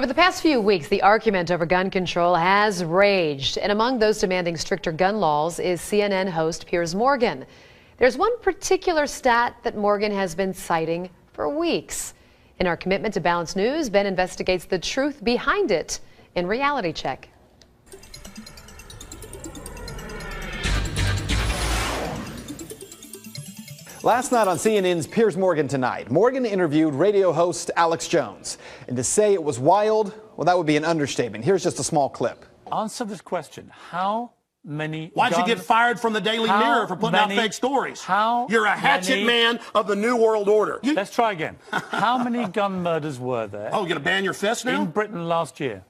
Over the past few weeks, the argument over gun control has raged, and among those demanding stricter gun laws is CNN host Piers Morgan. There's one particular stat that Morgan has been citing for weeks. In our commitment to balanced news, Ben investigates the truth behind it in Reality Check. Last night on CNN's Piers Morgan Tonight, Morgan interviewed radio host Alex Jones. And to say it was wild, well, that would be an understatement. Here's just a small clip. Answer this question. How many Why'd you get fired from the Daily Mirror for putting out fake stories? You're a hatchet man of the New World Order. Let's try again. How many gun murders were there? Oh, you're going to ban your fist now? In Britain last year.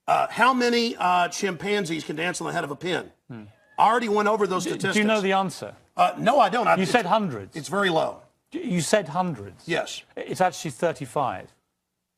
How many chimpanzees can dance on the head of a pin? I already went over those statistics. Do you know the answer? No, I don't. You said hundreds. It's very low. You said hundreds. Yes. It's actually 35.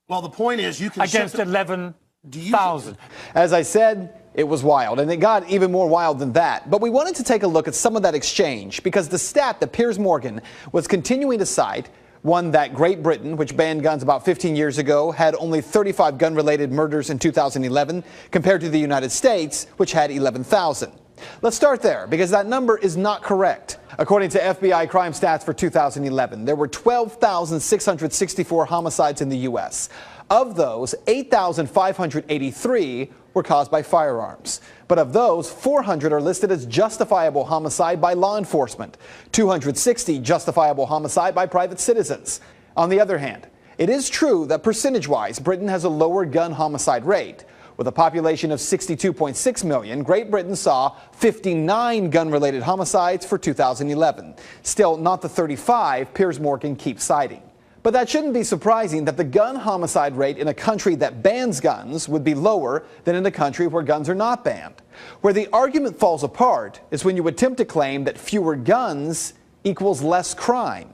Well, the point is you can... Against 11,000. As I said, it was wild, and it got even more wild than that. But we wanted to take a look at some of that exchange because the stat that Piers Morgan was continuing to cite, one that Great Britain, which banned guns about 15 years ago, had only 35 gun-related murders in 2011 compared to the United States, which had 11,000. Let's start there, because that number is not correct. According to FBI crime stats for 2011, there were 12,664 homicides in the U.S. Of those, 8,583 were caused by firearms. But of those, 400 are listed as justifiable homicide by law enforcement, 260 justifiable homicide by private citizens. On the other hand, it is true that percentage-wise, Britain has a lower gun homicide rate. With a population of 62.6 million, Great Britain saw 59 gun-related homicides for 2011. Still not the 35 Piers Morgan keeps citing. But that shouldn't be surprising that the gun homicide rate in a country that bans guns would be lower than in a country where guns are not banned. Where the argument falls apart is when you attempt to claim that fewer guns equals less crime.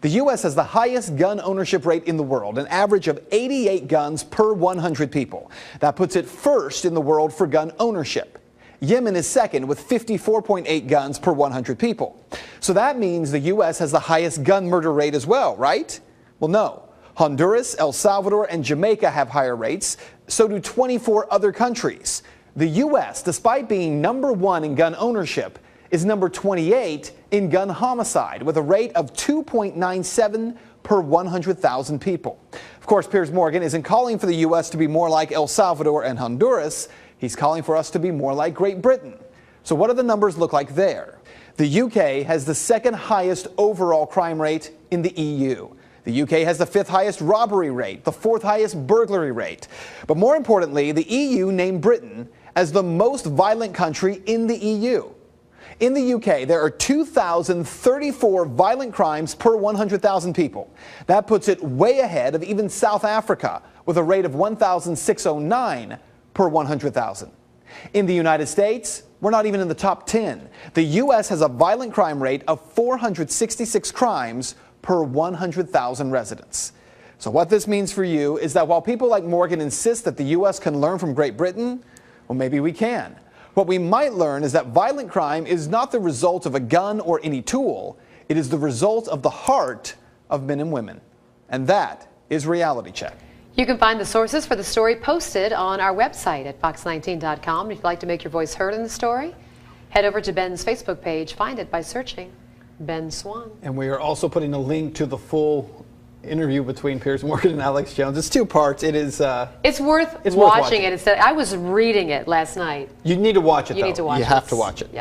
The U.S. has the highest gun ownership rate in the world, an average of 88 guns per 100 people. That puts it first in the world for gun ownership. Yemen is second with 54.8 guns per 100 people. So that means the U.S. has the highest gun murder rate as well, right? Well, no. Honduras, El Salvador, and Jamaica have higher rates. So do 24 other countries. The U.S., despite being number one in gun ownership, is number 28 in gun homicide with a rate of 2.97 per 100,000 people. Of course, Piers Morgan isn't calling for the U.S. to be more like El Salvador and Honduras. He's calling for us to be more like Great Britain. So what do the numbers look like there? The U.K. has the second highest overall crime rate in the EU. The U.K. has the fifth highest robbery rate, the fourth highest burglary rate. But more importantly, the EU named Britain as the most violent country in the EU. In the UK, there are 2,034 violent crimes per 100,000 people. That puts it way ahead of even South Africa, with a rate of 1,609 per 100,000. In the United States, we're not even in the top 10. The U.S. has a violent crime rate of 466 crimes per 100,000 residents. So what this means for you is that while people like Morgan insist that the U.S. can learn from Great Britain, well, maybe we can. What we might learn is that violent crime is not the result of a gun or any tool. It is the result of the heart of men and women. And that is Reality Check. You can find the sources for the story posted on our website at fox19.com. If you'd like to make your voice heard in the story, head over to Ben's Facebook page. Find it by searching Ben Swan. And we are also putting a link to the full interview between Piers Morgan and Alex Jones. It's two parts. It's worth watching it. I was reading it last night. You need to watch it, though. You need to watch it. You have to watch it. Yeah.